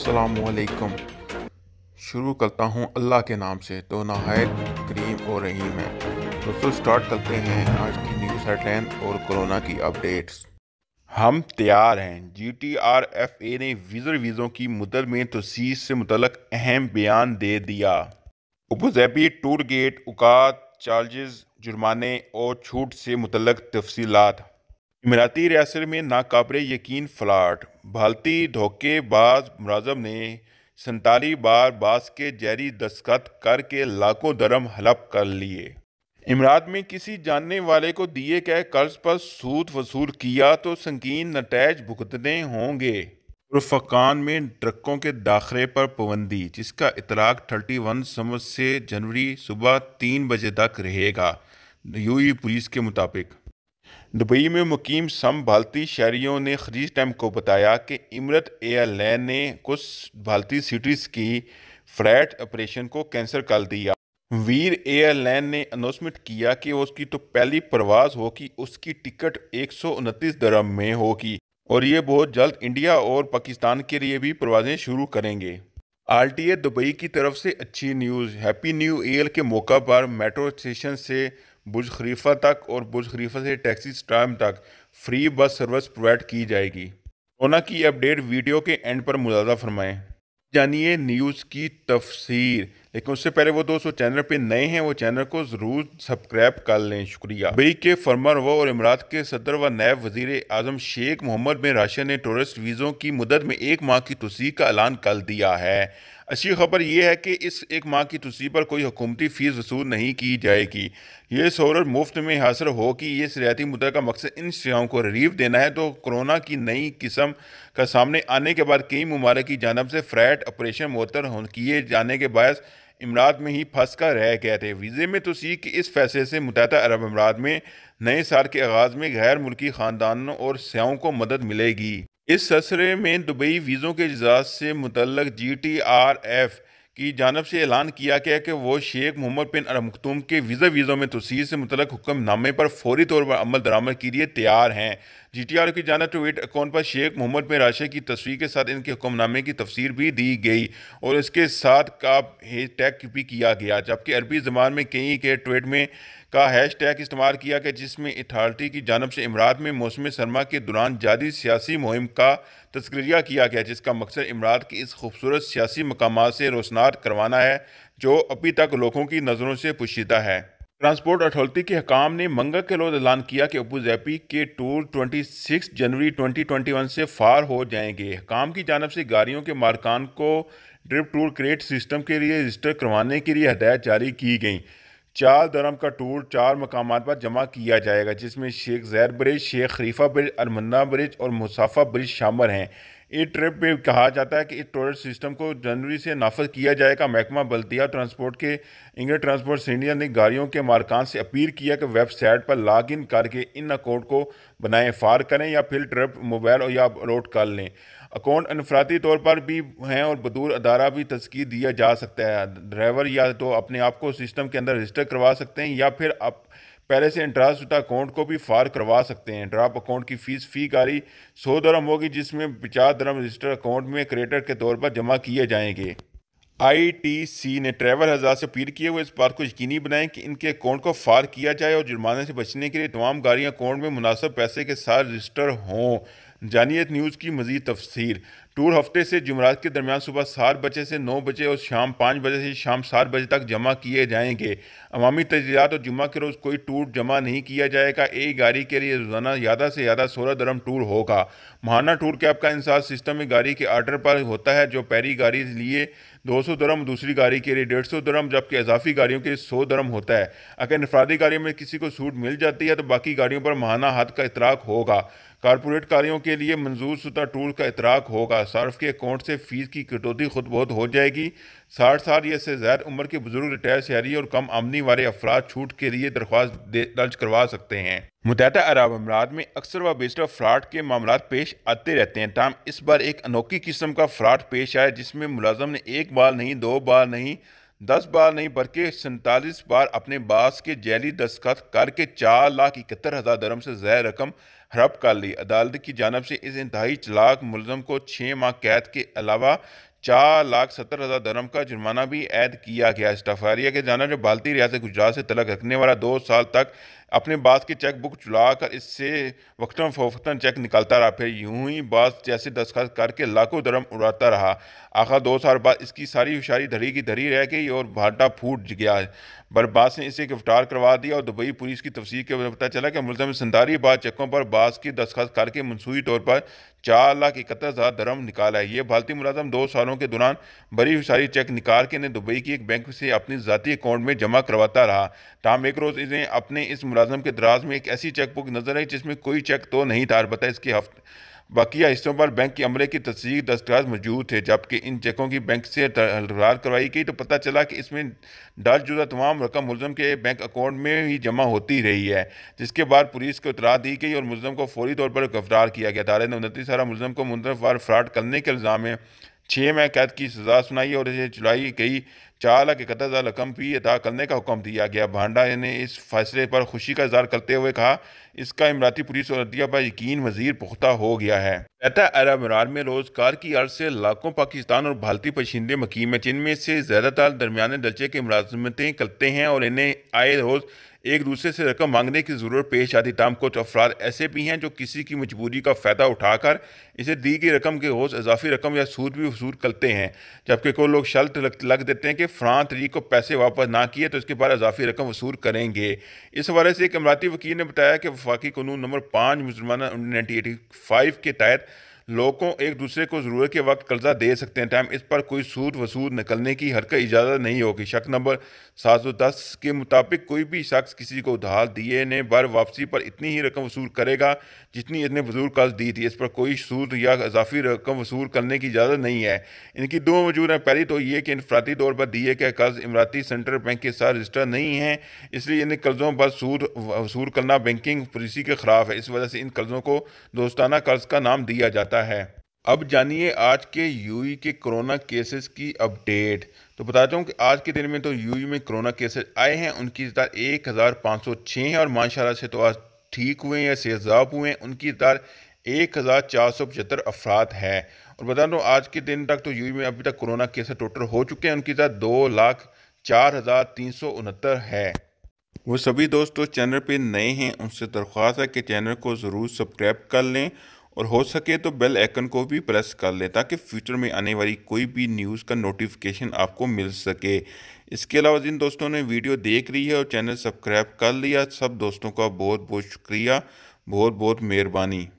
अस्सलामुअलैकुम। शुरू करता हूँ अल्लाह के नाम से तो नहायत करीम और रहीम है। दोस्तों स्टार्ट करते हैं आज की न्यूज़ हेडलाइन और कोरोना की अपडेट्स। हम तैयार हैं। GTRFA ने वीज़ों की मुद्दत में तोसीह से मुतल्लक अहम बयान दे दिया। अबूज़ाबी टूर गेट औकात चार्जेस जुर्माने और छूट से मुतल्लक तफसीलात। इमराती रियासत में नाकाबिले यकीन फ्लड। भारतीय धोखेबाज मुलज़्ज़म ने 47 बार बास के जहरी दस्तखत करके लाखों दरम हड़प कर लिए। इमरात में किसी जानने वाले को दिए गए कर्ज पर सूद वसूल किया तो संगीन नतज भुगतने होंगे। रफ़कान में ट्रकों के दाखिले पर पाबंदी, जिसका इतलाक 31 समझ से जनवरी सुबह 3 बजे तक रहेगा, यूएई पुलिस के मुताबिक। दुबई में मुकीम भारतीय शहरियों ने खलीज टाइम को बताया कि इमरत एयरलाइन ने कुछ भारतीय सिटीज़ की फ्लाइट ऑपरेशन को कैंसिल कर दिया। वीर एयरलाइन ने अनाउंसमेंट किया कि उसकी तो पहली परवाज़ होगी, उसकी टिकट 129 दरम में होगी और ये बहुत जल्द इंडिया और पाकिस्तान के लिए भी परवाज़ें शुरू करेंगे। RTA दुबई की तरफ से अच्छी न्यूज़। हैप्पी न्यू ईयर के मौका पर मेट्रो स्टेशन से बुर्ज खलीफा तक और बुर्ज खलीफा से टैक्सी स्टैंड तक फ्री बस सर्विस प्रोवाइड की जाएगी। कोरोना की अपडेट वीडियो के एंड पर मुलाजा फरमाएं। जानिए न्यूज़ की तफसीर, लेकिन उससे पहले वो दोस्तों चैनल पे नए हैं वो चैनल को ज़रूर सब्सक्राइब कर लें। शुक्रिया। दुबई के फर्मरवा और इमरात के सदर व नायब वज़ीर आज़म शेख मोहम्मद बिन राशिद ने टूरिस्ट वीज़ों की मुद्दत में 1 माह की तोसीह का ऐलान कर दिया है। अच्छी खबर यह है कि इस 1 माह की तोसीह पर कोई हुकूमती फ़ीस वसूल नहीं की जाएगी। ये सहूलत मुफ्त में हासिल होगी। ये रियायती मुद्दत का मकसद इन सियाहों को रिलीफ देना है तो कोरोना की नई किस्म का सामने आने के बाद कई ममालिक की जानब से फ्लाइट ऑपरेशन मुअत्तल किए जाने के बायस इमरात में ही फंस कर रह गए थे। वीज़े में तोसीह के इस फैसले से मुत्तहिदा अरब अमीरात में नए साल के आगाज़ में गैर मुल्की ख़ानदानों और सियाहों को मदद मिलेगी। इस सिलसिले में दुबई वीज़ों के इजाज़त से मुतल्लक GTRF की जानब से ऐलान किया गया कि वो शेख मोहम्मद बिन अल मखतूम के वीज़ों में तोसीह से मुतल्लक हुक्मनामे पर फौरी तौर पर अमल दरामद के लिए तैयार हैं। GTRF की जानब ट्वीट अकाउंट पर शेख मोहम्मद बिन राशिद की तस्वीर के साथ इनके हुक्मनामे की तफसीर भी दी गई और इसके साथ का हैशटैग भी किया गया, जबकि अरबी ज़बान में कई के ट्वीट में का हैशटैग इस्तेमाल किया गया, जिसमें अथॉरिटी की जानब से इमरात में मौसम सरमा के दौरान जारी सियासी मुहिम का तस्करिया किया गया, जिसका मकसद इमरात की इस खूबसूरत सियासी मकामात से रोशनार करवाना है जो अभी तक लोगों की नज़रों से पोशीदा है। ट्रांसपोर्ट अथॉरिटी के हकाम ने मंगल के रोज ऐलान किया कि अबूज़ाबी के टूर 26 जनवरी 2021 से फार हो जाएंगे। हकाम की जानब से गाड़ियों के मालिकान को ड्रिप टूर क्रेडिट सिस्टम के लिए रजिस्टर करवाने के लिए हदायत जारी की गई। 4 दरम का टूर 4 मकामात पर जमा किया जाएगा, जिसमें शेख ज़ैद ब्रिज, शेख खलीफा ब्रिज, अरमन्ना ब्रिज और मुसाफा ब्रिज शामिल हैं। इस ट्रिप में कहा जाता है कि इस टूर सिस्टम को जनवरी से नाफज किया जाएगा। महकमा बल्दिया ट्रांसपोर्ट के इंग्लैंड ट्रांसपोर्ट सीनियर ने गाड़ियों के मालिकान से अपील किया कि वेबसाइट पर लॉग इन करके इन अकाउंट को बनाएं, फार करें या फिर ट्रिप मोबाइल या अपलोड कर लें। अकाउंट अनफरादी तौर पर भी हैं और बदूर अदारा भी तस्कीर दिया जा सकता है। ड्राइवर या तो अपने आप को सिस्टम के अंदर रजिस्टर करवा सकते हैं या फिर आप पहले से इंट्रास्ट शुदा अकाउंट को भी फार करवा सकते हैं। ड्रॉप अकाउंट की फ़ीस फ़ी गाड़ी 100 दरम होगी, जिसमें 50 दरम रजिस्टर अकाउंट में क्रेडिटर के तौर पर जमा किए जाएंगे। ITC ने ट्रैवल हज़ार से अपील किए हुए इस बात को यकीनी बनाएं कि इनके अकाउंट को फार किया जाए और जुर्माने से बचने के लिए तमाम गाड़ियाँ अकाउंट में मुनासिब पैसे के साथ रजिस्टर हों। जानिए न्यूज़ की मज़ीद तफसीर। टूर हफ्ते से जुमेरात के दरमियान सुबह 7 बजे से 9 बजे और शाम 5 बजे से शाम 7 बजे तक जमा किए जाएंगे। अवामी तजज़ियात और जुम्मा के रोज़ कोई टूर जमा नहीं किया जाएगा। एक गाड़ी के लिए रोज़ाना ज़्यादा से ज़्यादा 16 दरम टूर होगा। माहाना टूर कैब का इंसार सिस्टम में गाड़ी के आर्डर पर होता है, जो पहली गाड़ी लिए 200 दरम, दूसरी गाड़ी के लिए 150 दरम, जबकि इजाफी गाड़ियों के लिए 100 दरम होता है। अगर इनफरादी गाड़ियों में किसी को छूट मिल जाती है तो बाकी गाड़ियों पर माहाना हद का इतलाक होगा। कारपोरेट गाड़ियों के लिए मंजूर शुदा टूर का इतलाक होगा। सार्फ के अकाउंट से फ़ीस की कटौती खुद बहुत हो जाएगी। 60 साल या से ज़्यादा उम्र के बुजुर्ग, रिटायर शहरी और कम आमदनी वाले अफराद छूट के लिए दरख्वास्त दर्ज करवा सकते हैं। मुत्तहिदा अरब अमीरात में अक्सर व बेशतर फ्रॉड के मामला पेश आते रहते हैं, ताहम इस बार एक अनोखी किस्म का फ्रॉड पेश आया, जिसमें मुलाजम ने 1 बार नहीं, 2 बार नहीं, 10 बार नहीं बल्कि 47 बार अपने बास के जैली दस्तखत करके 4,71,000 दरम से ज़्यादा रकम हड़प कर ली। अदालत की जानब से इस इंतहाई चलाक मुलज़म को 6 माह कैद के अलावा 4,70,000 दरम का जुर्माना भी ऐद किया गया। इस्ताफारिया के जाना जो भारतीय रियासत गुजरात से तलक रखने वाला 2 साल तक अपने बास की चेक बुक चुराकर इससे वक्तन फ़वक्तन चेक निकालता रहा, फिर यूं ही बास जैसे दस्तखत करके लाखों दरम उड़ाता रहा। आखिर 2 साल बाद इसकी सारी होशियारी धड़ी की धड़ी रह गई और भाटा फूट गया। बरबास ने इसे गिरफ्तार करवा दिया और दुबई पुलिस की तफसीर के बाद पता चला कि मुलज़िम संदारी बाद चेकों पर बास की दस्तखत करके मनसूई तौर पर 4,71,000 दरम निकाला है। ये भारतीय मुलाजम 2 सालों के दौरान बड़ी हुशियारी चेक निकाल के इन्हें दुबई की एक बैंक से अपनी ज़ाती अकाउंट में जमा करवाता रहा। ताहम एक रोज़ इन्हें अपने इस मुलाजम के दराज में एक ऐसी चेक बुक नजर आई जिसमें कोई चेक तो नहीं था, अलबत्ता इसके हफ्ते बाकिया हिस्सों पर बैंक के अमले की तस्दीक दस्तावेज मौजूद थे। जबकि इन चेकों की बैंक से तकरार करवाई गई तो पता चला कि इसमें दर्जशुदा तमाम रकम मुलज़म के बैंक अकाउंट में ही जमा होती रही है, जिसके बाद पुलिस को इतला दी गई और मुलज़म को फौरी तौर पर गिरफ्तार किया गया। अदालत ने 29 साल मुलज़म को मुंतज़र फ्रॉड करने के इल्ज़ाम में 6 माह कैद की सज़ा सुनाई और इसे चुलाई गई 4,71,000 रकम भी अदा करने का हुक्म दिया गया। भांडा ने इस फैसले पर खुशी का इजहार करते हुए कहा, इसका इमराती पुलिस और अदलिया पर यकीन मज़ीद पुख्ता हो गया है। कहता अरब अमीरात में रोज़गार की अर्ज से लाखों पाकिस्तान और भारतीय बशिंदे मकीम हैं, जिनमें से ज़्यादातर दरमियाने दर्जे की मुलाजमतें करते हैं और इन्हें आए रोज़ एक दूसरे से रकम मांगने की ज़रूरत पेश आती। तमाम कुछ अफराद ऐसे भी हैं जो किसी की मजबूरी का फ़ायदा उठाकर इसे दी गई रकम के होश इजाफी रकम या सूद भी वसूल करते हैं, जबकि कोई लोग शर्त लग देते हैं कि फ़लाँ तरीक को पैसे वापस ना किए तो इसके बाद इजाफी रकम वसूल करेंगे। इस हवाले से एक इमराती वकील ने बताया कि वफाकी कानून नंबर 5 मुसलमाना 1985 के तहत लोगों एक दूसरे को ज़रूरत के वक्त कर्जा दे सकते हैं, टाइम इस पर कोई सूद वसूल निकलने की हरकत इजाज़त नहीं होगी। शक नंबर 710 के मुताबिक कोई भी शख्स किसी को उधार दिए ने बर वापसी पर इतनी ही रकम वसूल करेगा जितनी इसने वसूल कर्ज दी थी। इस पर कोई सूद या इजाफी रकम वसूल करने की इजाज़त नहीं है। इनकी दो वजूह हैं। पहली तो ये कि इनफरादी तौर पर दिए गए कर्ज इमराती सेंट्रल बैंक के साथ रजिस्टर नहीं हैं, इसलिए इन कर्ज़ों पर सूद वसूल करना बैंकिंग पॉलिसी के खिलाफ है। इस वजह से इन कर्ज़ों को दोस्ताना कर्ज का नाम दिया जाता है। अब जानिए आज के यूएई के कोरोना केसेस की अपडेट। तो बताता हूँ कि आज के दिन में तो यूएई में कोरोना केसेस आए हैं, उनकी तादाद 1,506 है और माशाल्लाह से तो आज ठीक हुए हैं या सेहतयाब हुए हैं उनकी तादाद 1,475 अफराद है। और बता दूँ आज के दिन तक तो यूएई में अभी तक कोरोना केसेस टोटल हो चुके हैं, उनकी तादाद 2,04,369 है। वो सभी दोस्तों चैनल पे नए हैं उनसे दरख्वास्त है कि चैनल को ज़रूर सब्सक्राइब कर लें और हो सके तो बेल आइकन को भी प्रेस कर लें ताकि फ्यूचर में आने वाली कोई भी न्यूज़ का नोटिफिकेशन आपको मिल सके। इसके अलावा जिन दोस्तों ने वीडियो देख ली है और चैनल सब्सक्राइब कर लिया, सब दोस्तों का बहुत बहुत शुक्रिया, बहुत बहुत मेहरबानी।